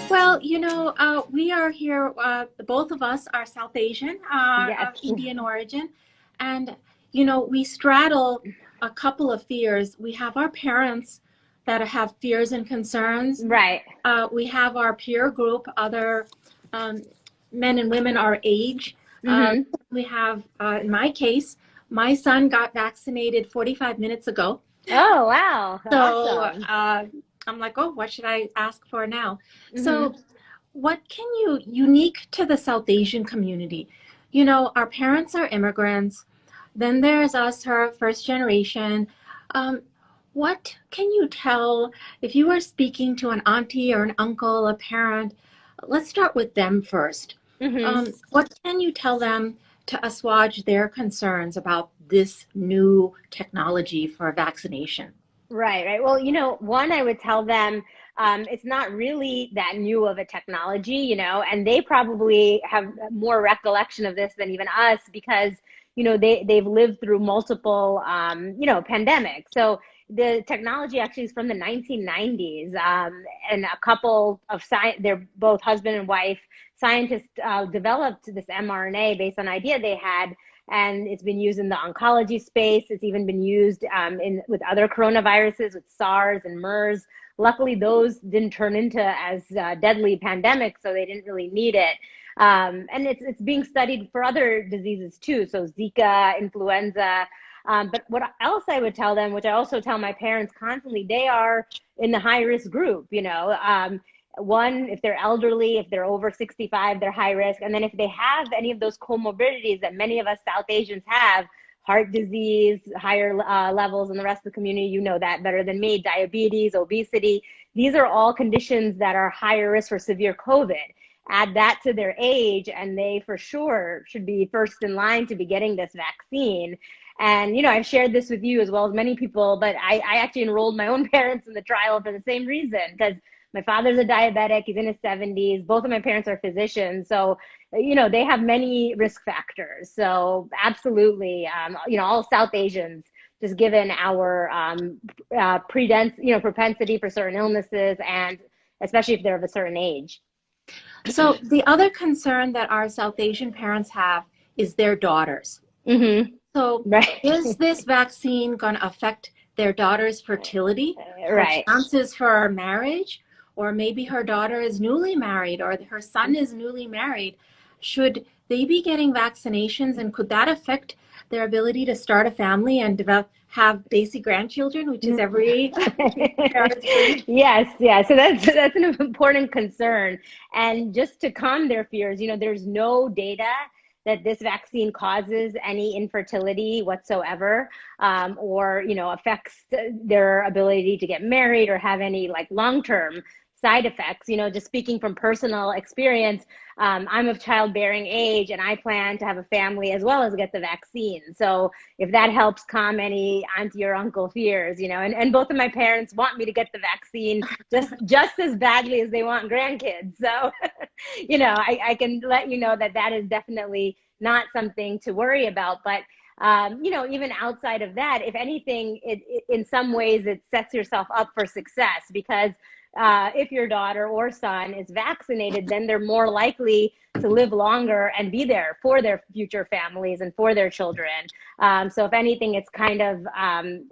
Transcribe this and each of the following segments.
Well, we are here, both of us are South Asian, Yes. of Indian origin. And, we straddle a couple of fears. We have our parents that have fears and concerns. Right. We have our peer group, other men and women our age. We have, in my case, my son got vaccinated 45 minutes ago. Oh, wow. So Awesome. I'm like, oh, what should I ask for now? So what can you, unique to the South Asian community, our parents are immigrants. Then there's us, her first generation. What can you tell if you were speaking to an auntie or an uncle, a parent? Let's start with them first. What can you tell them to assuage their concerns about this new technology for vaccination? Right. Well, one, I would tell them it's not really that new of a technology, and they probably have more recollection of this than even us because, they've lived through multiple, pandemics. So the technology actually is from the 1990s, and a couple of they're both husband and wife scientists developed this mRNA based on an idea they had. And it's been used in the oncology space. It's even been used with other coronaviruses, with SARS and MERS. Luckily, those didn't turn into as deadly pandemics, so they didn't really need it. And it's being studied for other diseases too, so Zika, influenza. But what else I would tell them, which I also tell my parents constantly, they are in the high-risk group, One, if they're elderly, if they're over 65, they're high risk. And then if they have any of those comorbidities that many of us South Asians have, heart disease, higher levels in the rest of the community, you know that better than me, diabetes, obesity, these are all conditions that are higher risk for severe COVID. Add that to their age, and they for sure should be first in line to be getting this vaccine. And, I've shared this with you as well as many people, but I actually enrolled my own parents in the trial for the same reason, because my father's a diabetic. He's in his 70s. Both of my parents are physicians. So, they have many risk factors. So absolutely, all South Asians, just given our propensity for certain illnesses, and especially if they're of a certain age. So the other concern that our South Asian parents have is their daughters. So is this vaccine going to affect their daughter's fertility, her chances for marriage? Or maybe her daughter is newly married, or her son is newly married. Should they be getting vaccinations, and could that affect their ability to start a family and have basic grandchildren, which is every parent's dream? Yes. So that's an important concern. And just to calm their fears, there's no data that this vaccine causes any infertility whatsoever, or affects their ability to get married or have any long-term side effects. Just speaking from personal experience, I'm of childbearing age, and I plan to have a family as well as get the vaccine. So if that helps calm any auntie or uncle fears, and both of my parents want me to get the vaccine just as badly as they want grandkids. So, I can let you know that is definitely not something to worry about. But even outside of that, if anything, it in some ways it sets yourself up for success, because if your daughter or son is vaccinated, then they're more likely to live longer and be there for their future families and for their children. So if anything, it's kind of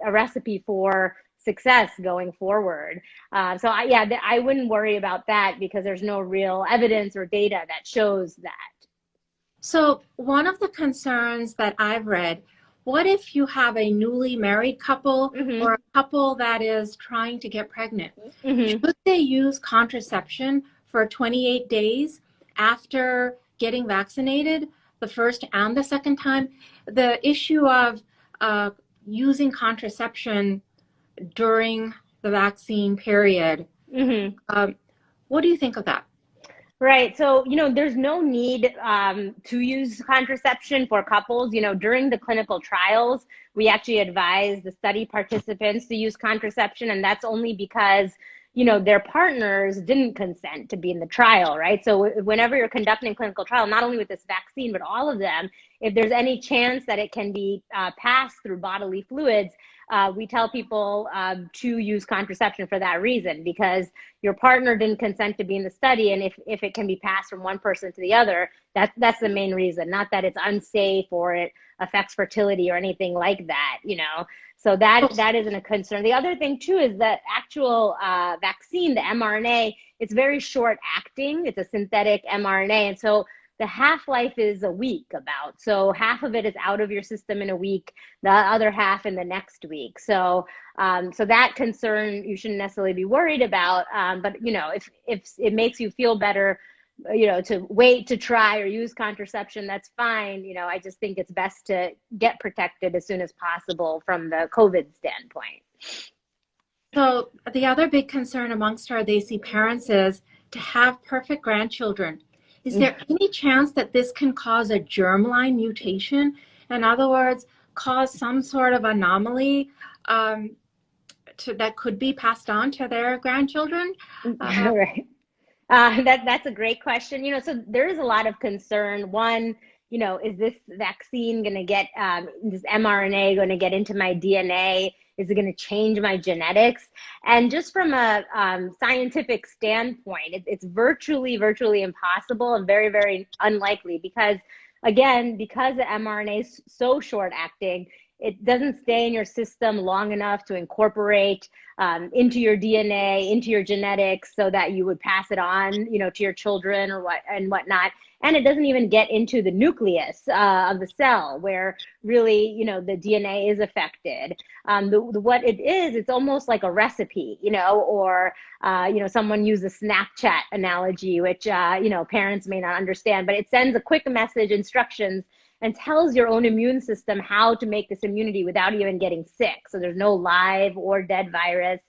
a recipe for success going forward. So I wouldn't worry about that, because there's no real evidence or data that shows that. So one of the concerns that I've read, what if you have a newly married couple or a couple that is trying to get pregnant? Should they use contraception for 28 days after getting vaccinated, the first and the second time? The issue of using contraception during the vaccine period, what do you think of that? Right. So, there's no need to use contraception for couples. During the clinical trials, we actually advise the study participants to use contraception. And that's only because, their partners didn't consent to be in the trial, right? So whenever you're conducting a clinical trial, not only with this vaccine, but all of them, if there's any chance that it can be passed through bodily fluids, we tell people to use contraception for that reason, because your partner didn't consent to be in the study. And if it can be passed from one person to the other, that's the main reason, not that it's unsafe or it affects fertility or anything like that, you know. So that isn't a concern. The other thing too is that actual vaccine, the mRNA, it's very short acting. It's a synthetic mRNA. And so the half-life is a week about. So half of it is out of your system in a week, the other half in the next week. So so that concern you shouldn't necessarily be worried about. But you know, if it makes you feel better, you know, to wait to try or use contraception, that's fine. You know, I just think it's best to get protected as soon as possible from the COVID standpoint. So the other big concern amongst our Desi parents is to have perfect grandchildren. Is there any chance that this can cause a germline mutation? In other words, cause some sort of anomaly that could be passed on to their grandchildren? Right. That's a great question. You know, so there is a lot of concern. One, you know, is this vaccine going to get, this mRNA going to get into my DNA? Is it going to change my genetics? And just from a scientific standpoint, it's virtually impossible and very, very unlikely, because again, because the mRNA is so short acting, it doesn't stay in your system long enough to incorporate into your DNA, into your genetics, so that you would pass it on, you know, to your children or whatnot. And it doesn't even get into the nucleus of the cell, where really, you know, the DNA is affected. What it is, it's almost like a recipe, you know, or you know, someone used the Snapchat analogy, which you know, parents may not understand, but it sends a quick message, instructions, and tells your own immune system how to make this immunity without even getting sick. So there's no live or dead virus.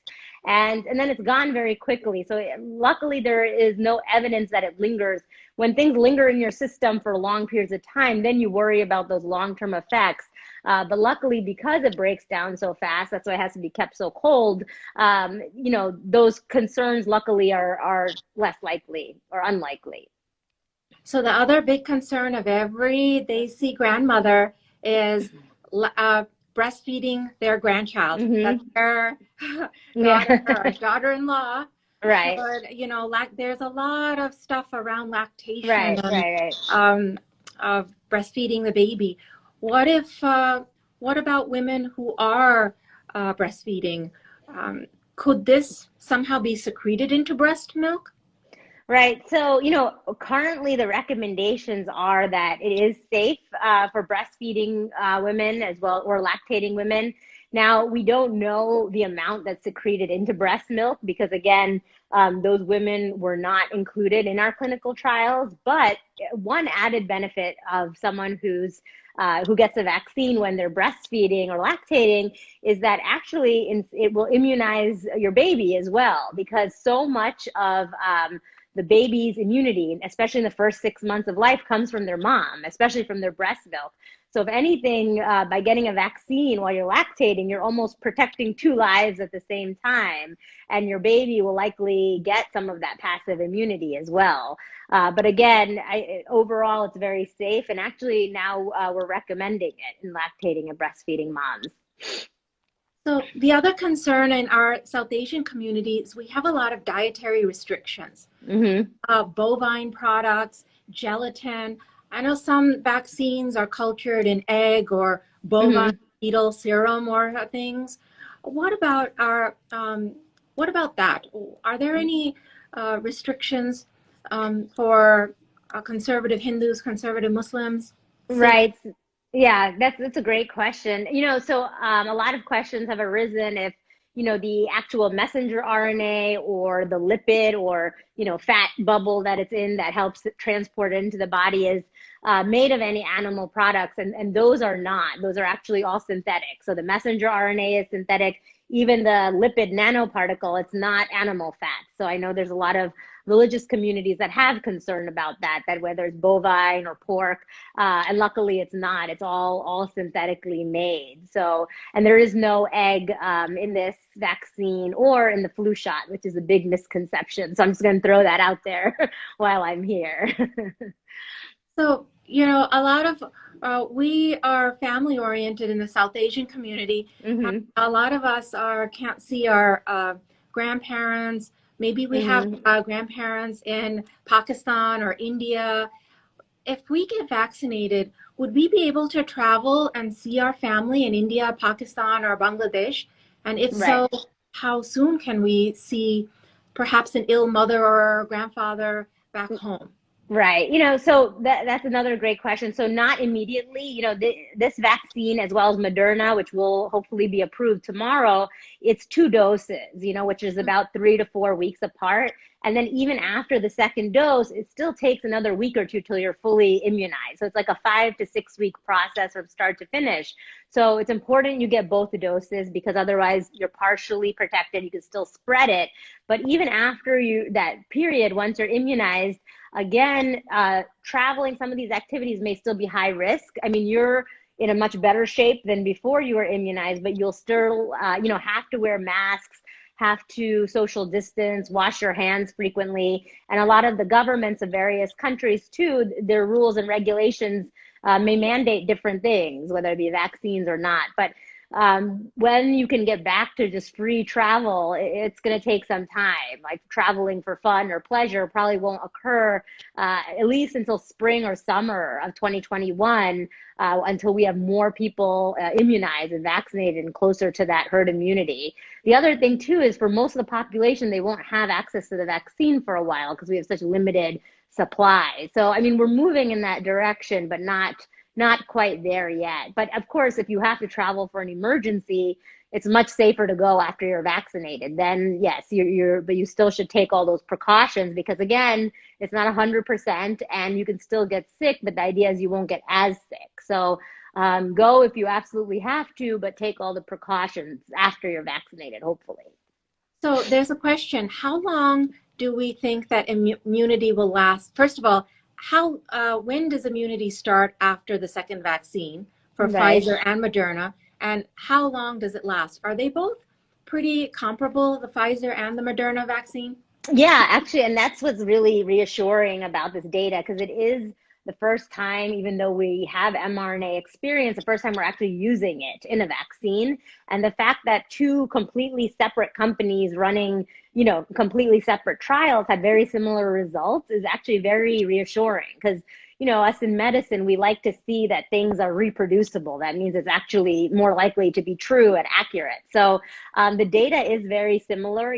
And then it's gone very quickly. So luckily there is no evidence that it lingers. When things linger in your system for long periods of time, then you worry about those long-term effects. But luckily, because it breaks down so fast, that's why it has to be kept so cold, you know, those concerns luckily are less likely or unlikely. So the other big concern of every Desi grandmother is breastfeeding their grandchild. That's their daughter-in-law. Right. Should, you know, there's a lot of stuff around lactation Right. of breastfeeding the baby. What about women who are breastfeeding? Could this somehow be secreted into breast milk? Right. So, you know, currently the recommendations are that it is safe for breastfeeding women as well, or lactating women. Now, we don't know the amount that's secreted into breast milk because, again, those women were not included in our clinical trials. But one added benefit of someone who gets a vaccine when they're breastfeeding or lactating is that actually it will immunize your baby as well, because so much of the baby's immunity, especially in the first 6 months of life, comes from their mom, especially from their breast milk. So if anything, by getting a vaccine while you're lactating, you're almost protecting two lives at the same time. And your baby will likely get some of that passive immunity as well. But again, overall, it's very safe. And actually now we're recommending it in lactating and breastfeeding moms. So the other concern in our South Asian community is we have a lot of dietary restrictions. Bovine products, gelatin. I know some vaccines are cultured in egg or bovine fetal serum or things. What about that? Are there any restrictions for conservative Hindus, conservative Muslims? Right. Yeah, that's a great question. You know, so a lot of questions have arisen if, you know, the actual messenger RNA or the lipid or, you know, fat bubble that it's in that helps it transport it into the body is made of any animal products. And those are not. Those are actually all synthetic. So the messenger RNA is synthetic. Even the lipid nanoparticle, it's not animal fat. So I know there's a lot of religious communities that have concern about that whether it's bovine or pork, and luckily it's not. It's all synthetically made. So, and there is no egg in this vaccine or in the flu shot, which is a big misconception. So I'm just going to throw that out there while I'm here. So you know, a lot of we are family oriented in the South Asian community. Mm-hmm. A lot of us can't see our grandparents. Maybe we have Mm-hmm. grandparents in Pakistan or India. If we get vaccinated, would we be able to travel and see our family in India, Pakistan, or Bangladesh? And if Right. so, how soon can we see perhaps an ill mother or grandfather back home? Right. So that's another great question. So not immediately, this vaccine as well as Moderna, which will hopefully be approved tomorrow, it's 2 doses, which is about 3 to 4 weeks apart. And then even after the second dose, it still takes another week or two till you're fully immunized. So it's like a 5 to 6 week process from start to finish. So it's important you get both the doses because otherwise you're partially protected. You can still spread it. But even after that period, once you're immunized, again, traveling, some of these activities may still be high risk. I mean, you're in a much better shape than before you were immunized, but you'll still, have to wear masks, have to social distance, wash your hands frequently. And a lot of the governments of various countries too, their rules and regulations may mandate different things, whether it be vaccines or not. But when you can get back to just free travel, it's going to take some time. Like traveling for fun or pleasure probably won't occur at least until spring or summer of 2021, until we have more people immunized and vaccinated and closer to that herd immunity. The other thing too is for most of the population, they won't have access to the vaccine for a while because we have such limited supply. So, I mean, we're moving in that direction, but not quite there yet. But of course, if you have to travel for an emergency, it's much safer to go after you're vaccinated. Then yes, but you still should take all those precautions because again, it's not 100% and you can still get sick, but the idea is you won't get as sick. So go if you absolutely have to, but take all the precautions after you're vaccinated, hopefully. So there's a question. How long do we think that immunity will last? First of all, when does immunity start after the second vaccine for Right. Pfizer and Moderna? And how long does it last? Are they both pretty comparable, the Pfizer and the Moderna vaccine? Yeah, actually, and that's what's really reassuring about this data because it is the first time, even though we have mRNA experience, the first time we're actually using it in a vaccine. And the fact that two completely separate companies running, completely separate trials had very similar results is actually very reassuring because us in medicine, we like to see that things are reproducible. That means it's actually more likely to be true and accurate. So the data is very similar.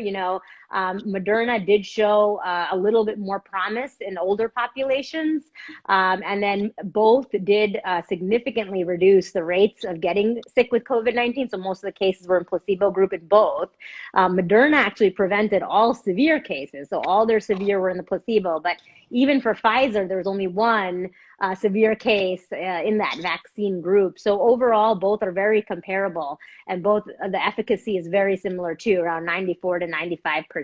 Moderna did show a little bit more promise in older populations. And then both did significantly reduce the rates of getting sick with COVID-19. So most of the cases were in placebo group in both. Moderna actually prevented all severe cases. So all their severe were in the placebo. But even for Pfizer, there was only one severe case in that vaccine group. So overall, both are very comparable and both the efficacy is very similar too, around 94 to 95%.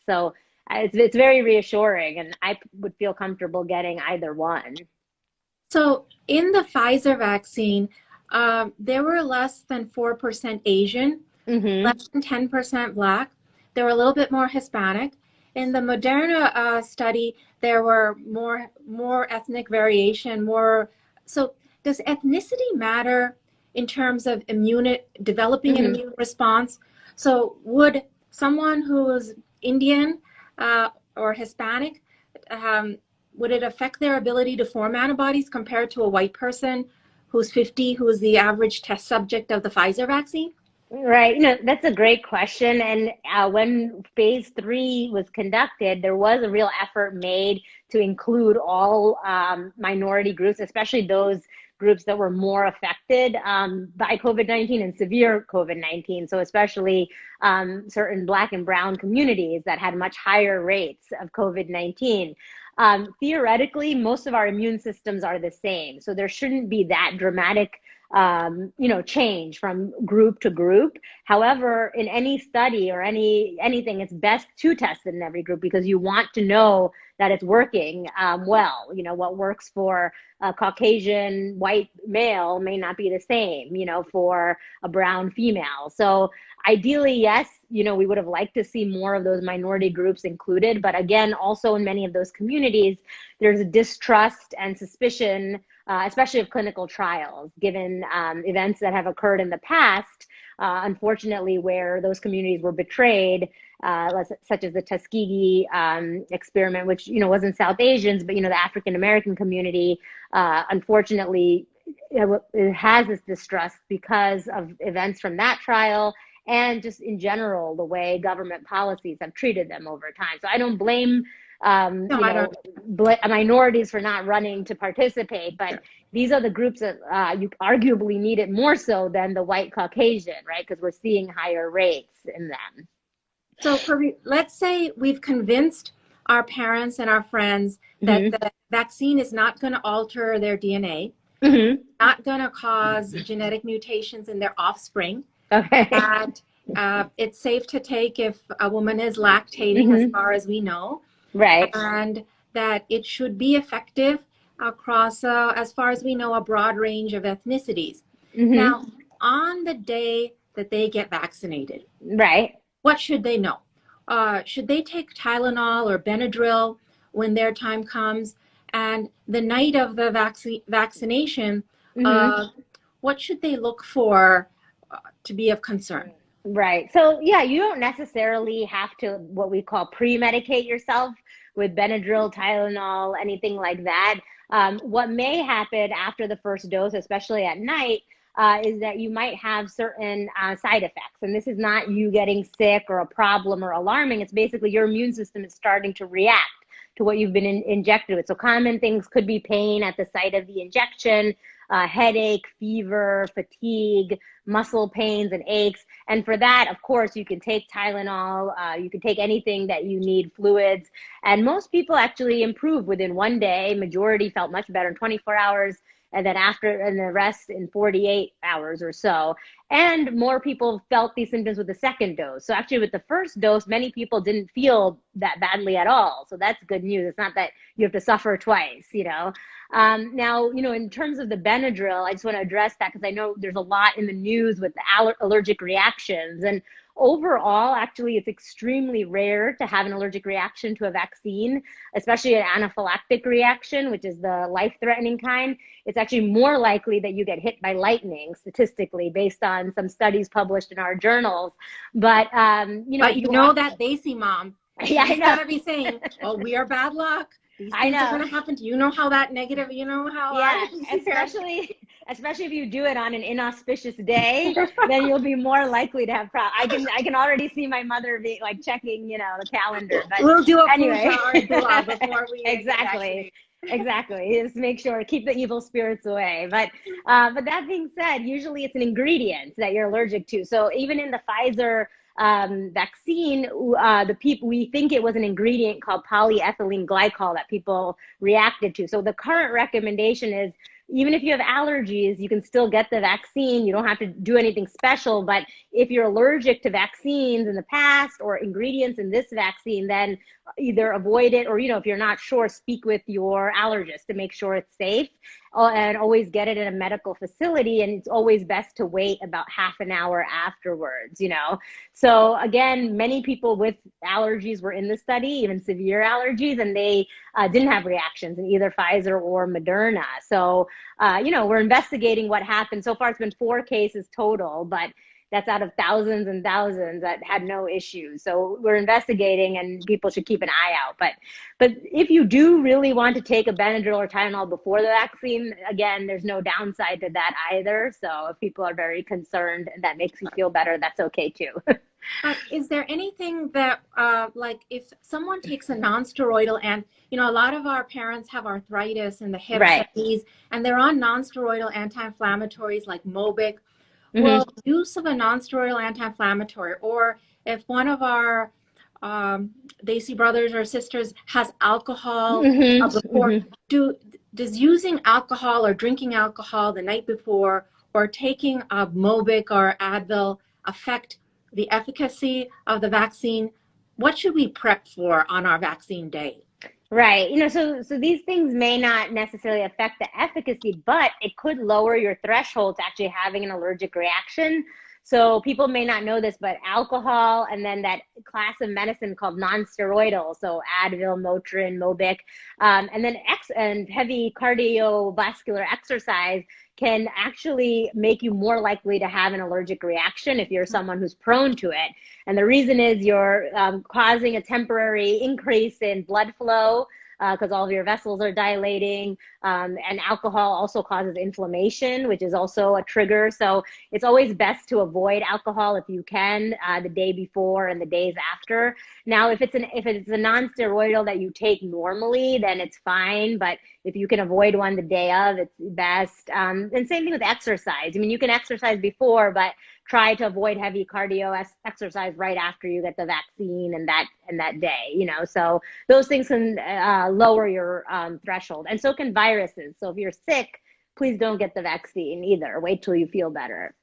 So it's very reassuring and I would feel comfortable getting either one. So in the Pfizer vaccine, there were less than 4% Asian, less than 10% Black. They were a little bit more Hispanic. In the Moderna study, there were more ethnic variation, more. So does ethnicity matter in terms of developing an immune response? So would someone who is Indian or Hispanic, would it affect their ability to form antibodies compared to a white person who's 50, who is the average test subject of the Pfizer vaccine? Right. That's a great question. And when phase 3 was conducted, there was a real effort made to include all minority groups, especially those groups that were more affected by COVID-19 and severe COVID-19. So especially certain Black and brown communities that had much higher rates of COVID-19. Theoretically, most of our immune systems are the same. So there shouldn't be that dramatic change from group to group. However, in any study or anything, it's best to test it in every group because you want to know that it's working well. What works for a Caucasian white male may not be the same, for a brown female. So ideally, yes, we would have liked to see more of those minority groups included. But again, also in many of those communities, there's a distrust and suspicion, especially of clinical trials, given events that have occurred in the past, unfortunately, where those communities were betrayed, such as the Tuskegee experiment, which, wasn't South Asians, but, the African-American community, unfortunately, it has this distrust because of events from that trial and just in general, the way government policies have treated them over time. So I don't blame minorities for not running to participate, but these are the groups that you arguably need it more so than the white Caucasian, right? Because we're seeing higher rates in them. So let's say we've convinced our parents and our friends that the vaccine is not going to alter their DNA, not going to cause genetic mutations in their offspring. Okay. That it's safe to take if a woman is lactating, as far as we know. Right. And that it should be effective across, as far as we know, a broad range of ethnicities. Now, on the day that they get vaccinated, right, what should they know? Should they take Tylenol or Benadryl when their time comes? And the night of the vaccination, what should they look for to be of concern? Right. So yeah, you don't necessarily have to what we call pre-medicate yourself with Benadryl, Tylenol, anything like that. What may happen after the first dose, especially at night, is that you might have certain side effects. And this is not you getting sick or a problem or alarming. It's basically your immune system is starting to react to what you've been injected with. So common things could be pain at the site of the injection, headache, fever, fatigue, muscle pains and aches. And for that, of course, you can take Tylenol, you can take anything that you need, fluids. And most people actually improve within one day. Majority felt much better in 24 hours. And then and the rest in 48 hours or so. And more people felt these symptoms with the second dose. So actually with the first dose, many people didn't feel that badly at all. So that's good news. It's not that you have to suffer twice, Now, in terms of the Benadryl, I just want to address that because I know there's a lot in the news with the allergic reactions. And overall, actually, it's extremely rare to have an allergic reaction to a vaccine, especially an anaphylactic reaction, which is the life-threatening kind. It's actually more likely that you get hit by lightning, statistically, based on some studies published in our journals. But, But that they see, Mom. Yeah, I know. Gotta be saying, "Oh, we are bad luck. These things are going to happen to you." Know how that negative, how. Yeah, especially if you do it on an inauspicious day, then you'll be more likely to have problems. I can already see my mother be like checking, the calendar. But we'll do a anyway. before we Exactly. Just make sure to keep the evil spirits away. But that being said, usually it's an ingredient that you're allergic to. So even in the Pfizer vaccine, we think it was an ingredient called polyethylene glycol that people reacted to. So the current recommendation is even if you have allergies, you can still get the vaccine. You don't have to do anything special. But if you're allergic to vaccines in the past or ingredients in this vaccine, then either avoid it or, if you're not sure, speak with your allergist to make sure it's safe. And always get it in a medical facility. And it's always best to wait about half an hour afterwards, So again, many people with allergies were in the study, even severe allergies, and they didn't have reactions in either Pfizer or Moderna. So, we're investigating what happened. So far, it's been 4 cases total, but that's out of thousands and thousands that had no issues. So we're investigating and people should keep an eye out. But if you do really want to take a Benadryl or Tylenol before the vaccine, again, there's no downside to that either. So if people are very concerned and that makes you feel better, that's okay too. Is there anything that, like if someone takes a non-steroidal, and, a lot of our parents have arthritis in the hips and knees, and they're on non-steroidal anti-inflammatories like Mobic, well, use of a non-steroidal anti-inflammatory, or if one of our Desi brothers or sisters has alcohol before, does using alcohol or drinking alcohol the night before or taking a Mobic or Advil affect the efficacy of the vaccine? What should we prep for on our vaccine day? Right. So these things may not necessarily affect the efficacy, but it could lower your threshold to actually having an allergic reaction. So people may not know this, but alcohol and then that class of medicine called non-steroidal, so Advil, Motrin, Mobic, and then and heavy cardiovascular exercise can actually make you more likely to have an allergic reaction if you're someone who's prone to it. And the reason is you're causing a temporary increase in blood flow because all of your vessels are dilating. And alcohol also causes inflammation, which is also a trigger. So it's always best to avoid alcohol if you can the day before and the days after. Now, if it's a non-steroidal that you take normally, then it's fine. But if you can avoid one the day of, it's best. And same thing with exercise. I mean, you can exercise before, but try to avoid heavy cardio exercise right after you get the vaccine and that day, so those things can lower your threshold, and so can viruses. So if you're sick, please don't get the vaccine either. Wait till you feel better.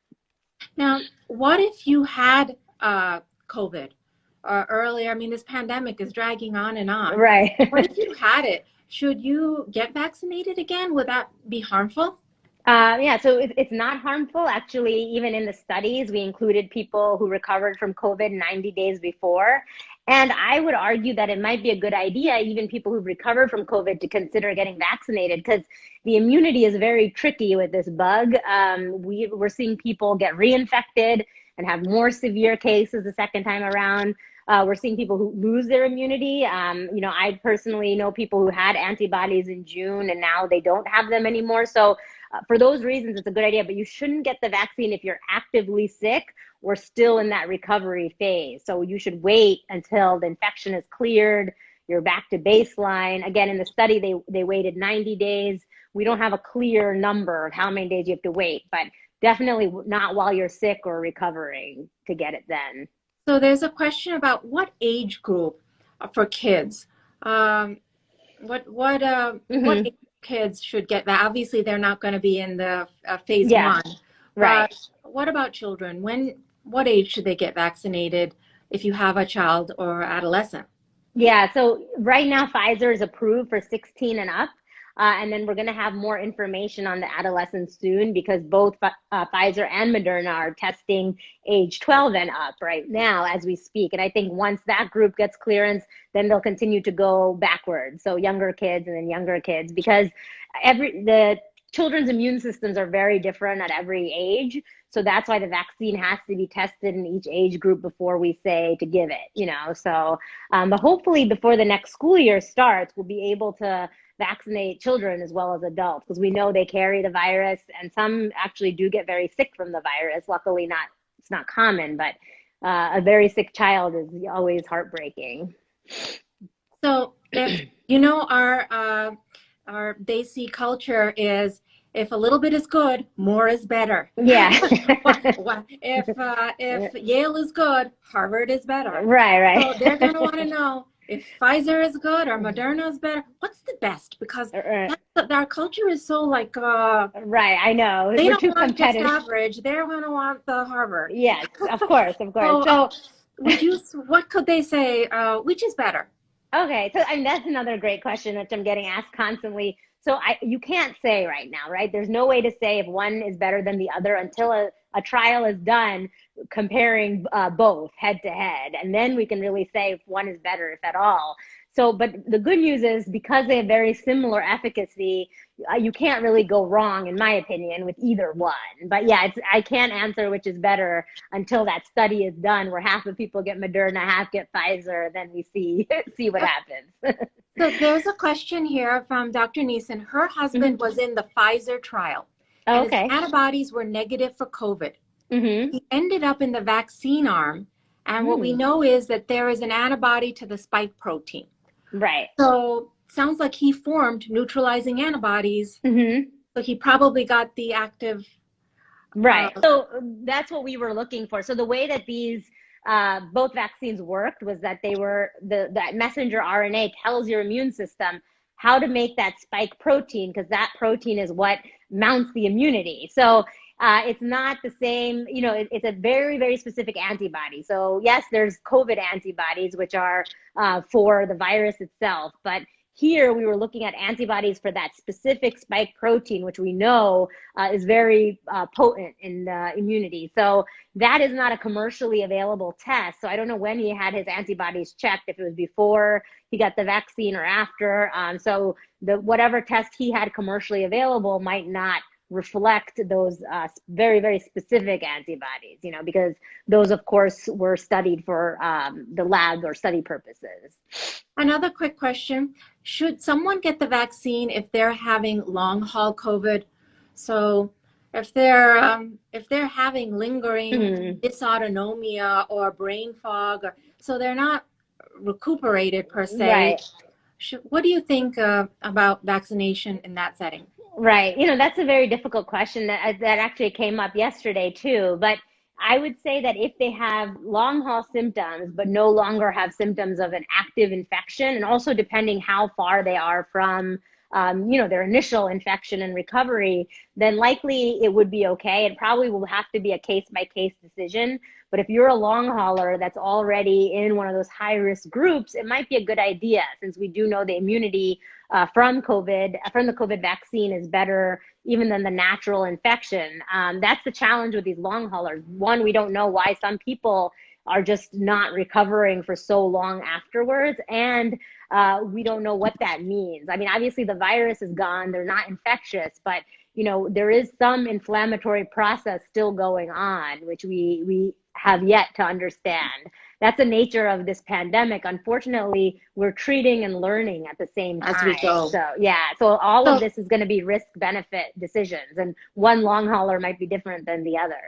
Now, what if you had COVID earlier? I mean, this pandemic is dragging on and on. Right. What if you had it? Should you get vaccinated again? Would that be harmful? Yeah, so it's not harmful. Actually, even in the studies, we included people who recovered from COVID 90 days before. And I would argue that it might be a good idea, even people who've recovered from COVID, to consider getting vaccinated, because the immunity is very tricky with this bug. We're seeing people get reinfected and have more severe cases the second time around. We're seeing people who lose their immunity. I personally know people who had antibodies in June and now they don't have them anymore. So for those reasons, it's a good idea, but you shouldn't get the vaccine if you're actively sick or still in that recovery phase. So you should wait until the infection is cleared, you're back to baseline. Again, in the study, they waited 90 days. We don't have a clear number of how many days you have to wait, but definitely not while you're sick or recovering to get it then. So there's a question about what age group for kids. What age kids should get that? Obviously, they're not going to be in the phase 1. Right. What about children? What age should they get vaccinated if you have a child or adolescent? Yeah, so right now Pfizer is approved for 16 and up. And then we're going to have more information on the adolescents soon, because both Pfizer and Moderna are testing age 12 and up right now as we speak. And I think once that group gets clearance, then they'll continue to go backwards. So younger kids and then younger kids, because the children's immune systems are very different at every age. So that's why the vaccine has to be tested in each age group before we say to give it, So, but hopefully before the next school year starts, we'll be able to vaccinate children as well as adults, because we know they carry the virus, and some actually do get very sick from the virus. Luckily, it's not common, but a very sick child is always heartbreaking. So, if our Desi culture is, if a little bit is good, more is better. Yeah. If Yale is good, Harvard is better. Right. So they're going to want to know if Pfizer is good or Moderna is better. What's the best? Because our culture is so like. Right, I know. They We're don't too want just competitive. Average. They're going to want the Harvard. Yes, of course. So what could they say? Which is better? Okay, so that's another great question that I'm getting asked constantly. So you can't say right now, right? There's no way to say if one is better than the other until a trial is done comparing both head to head. And then we can really say if one is better, if at all. So, but the good news is, because they have very similar efficacy, you can't really go wrong, in my opinion, with either one. But yeah, I can't answer which is better until that study is done, where half of people get Moderna, half get Pfizer, then we see what happens. So there's a question here from Dr. Neeson. Her husband was in the Pfizer trial. And his antibodies were negative for COVID. He ended up in the vaccine arm. And what we know is that there is an antibody to the spike protein. Right. So sounds like he formed neutralizing antibodies. So he probably got the active. Right. So that's what we were looking for. So the way that these both vaccines worked was that they were that messenger RNA tells your immune system how to make that spike protein, because that protein is what mounts the immunity. So it's not the same, it's a very, very specific antibody. So yes, there's COVID antibodies, which are for the virus itself, but here we were looking at antibodies for that specific spike protein, which we know is very potent in immunity. So that is not a commercially available test. So I don't know when he had his antibodies checked, if it was before he got the vaccine or after. So whatever test he had commercially available might not reflect those very, very specific antibodies, because those, of course, were studied for the lab or study purposes. Another quick question. Should someone get the vaccine if they're having long haul COVID? So if they're having lingering dysautonomia or brain fog, so they're not recuperated per se, right. What do you think about vaccination in that setting? Right. That's a very difficult question that actually came up yesterday too. But I would say that if they have long haul symptoms, but no longer have symptoms of an active infection, and also depending how far they are from, their initial infection and recovery, then likely it would be okay. It probably will have to be a case by case decision. But if you're a long hauler that's already in one of those high risk groups, it might be a good idea, since we do know the immunity from the COVID vaccine is better even than the natural infection. That's the challenge with these long haulers. One, we don't know why some people are just not recovering for so long afterwards. And we don't know what that means. I mean, obviously the virus is gone, they're not infectious, but there is some inflammatory process still going on, which we have yet to understand. That's the nature of this pandemic. Unfortunately, we're treating and learning at the same time. As we go. So yeah, so all of this is going to be risk-benefit decisions, and one long hauler might be different than the other,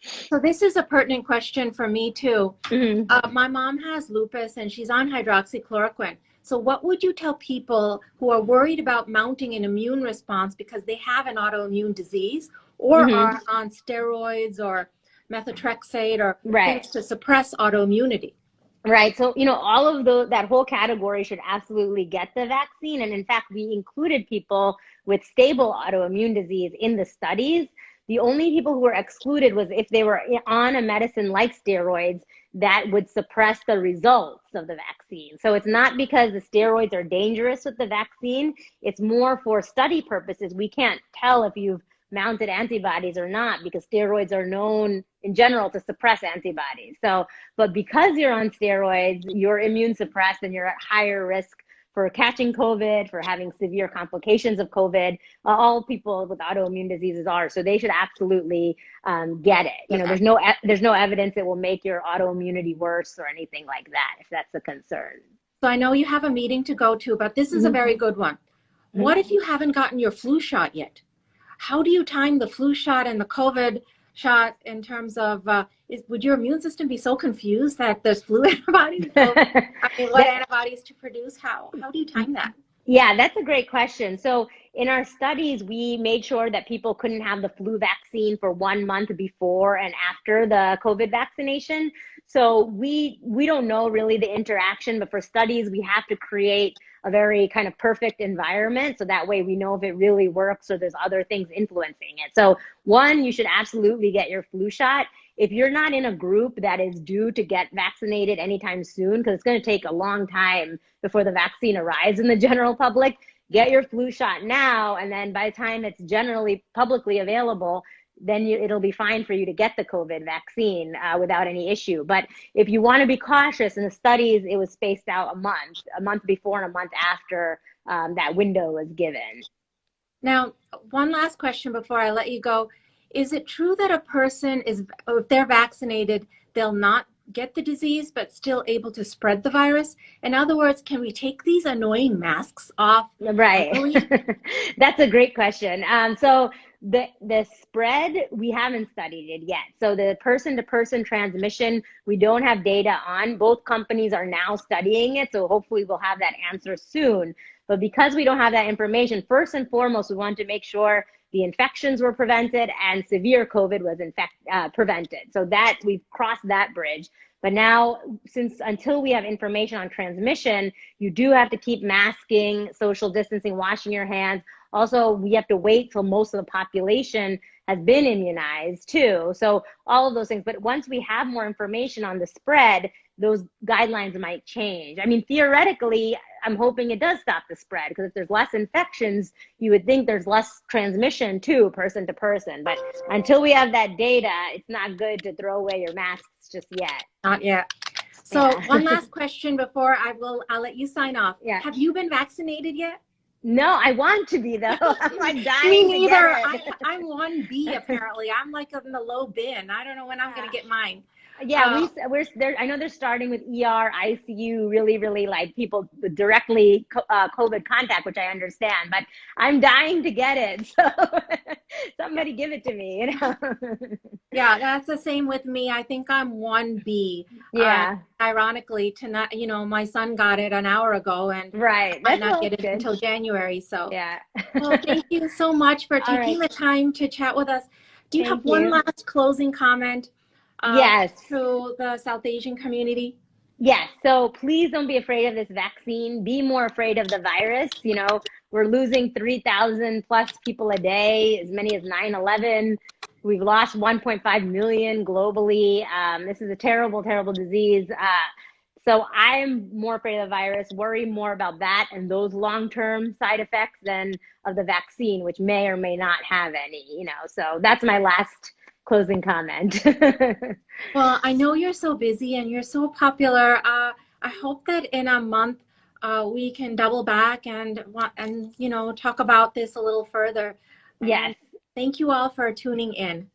So this is a pertinent question for me too. My mom has lupus and she's on hydroxychloroquine. So what would you tell people who are worried about mounting an immune response because they have an autoimmune disease or are on steroids or methotrexate or things to suppress autoimmunity? Right. So, all of that whole category should absolutely get the vaccine. And in fact, we included people with stable autoimmune disease in the studies. The only people who were excluded was if they were on a medicine like steroids that would suppress the results of the vaccine. So it's not because the steroids are dangerous with the vaccine. It's more for study purposes. We can't tell if you've mounted antibodies or not, because steroids are known in general to suppress antibodies. So, but because you're on steroids, you're immune suppressed and you're at higher risk for catching COVID, for having severe complications of COVID. All people with autoimmune diseases are, so they should absolutely get it. There's no evidence it will make your autoimmunity worse or anything like that, if that's a concern. So I know you have a meeting to go to, but this is a very good one. What if you haven't gotten your flu shot yet? How do you time the flu shot and the COVID shot in terms of, would your immune system be so confused that there's flu antibodies? What antibodies to produce? How do you time that? Yeah, that's a great question. So in our studies, we made sure that people couldn't have the flu vaccine for 1 month before and after the COVID vaccination. So we don't know really the interaction, but for studies, we have to create a very kind of perfect environment. So that way we know if it really works or there's other things influencing it. So one, you should absolutely get your flu shot. If you're not in a group that is due to get vaccinated anytime soon, because it's going to take a long time before the vaccine arrives in the general public, get your flu shot now. And then by the time it's generally publicly available, then it'll be fine for you to get the COVID vaccine without any issue. But if you want to be cautious, in the studies, it was spaced out a month before and a month after that window was given. Now, one last question before I let you go. Is it true that a person if they're vaccinated, they'll not get the disease, but still able to spread the virus? In other words, can we take these annoying masks off? Right. That's a great question. So the spread, we haven't studied it yet. So the person-to-person transmission, we don't have data on. Both companies are now studying it, so hopefully we'll have that answer soon. But because we don't have that information, first and foremost, we want to make sure the infections were prevented and severe COVID was prevented. So that we've crossed that bridge. But now, until we have information on transmission, you do have to keep masking, social distancing, washing your hands, Also, we have to wait till most of the population has been immunized too. So all of those things. But once we have more information on the spread, those guidelines might change. I mean, theoretically, I'm hoping it does stop the spread, because if there's less infections, you would think there's less transmission too, person to person. But until we have that data, it's not good to throw away your masks just yet. Not yet. So one last question before I'll let you sign off. Yeah. Have you been vaccinated yet? No, I want to be though. I'm like dying Me to neither. get it. I'm 1B apparently. I'm like in the low bin. I don't know when I'm going to get mine. Yeah, we're there. I know they're starting with ER, ICU, really like people with directly COVID contact, which I understand. But I'm dying to get it. So somebody give it to me. You know. Yeah, that's the same with me. I think I'm 1B. Yeah. Ironically, tonight, you know, my son got it an hour ago, and Right. might not get it until January. So yeah. Well, thank you so much for taking the time to chat with us. Do you have one last closing comment? Yes. To the South Asian community? Yes. So please don't be afraid of this vaccine. Be more afraid of the virus. You know, we're losing 3,000 plus people a day, as many as 9/11. We've lost 1.5 million globally. This is a terrible, terrible disease. So I'm more afraid of the virus, worry more about that and those long-term side effects than of the vaccine, which may or may not have any, you know. So that's my last closing comment. Well, I know you're so busy and you're so popular. I hope that in a month we can double back and you know, talk about this a little further. Yes. And thank you all for tuning in.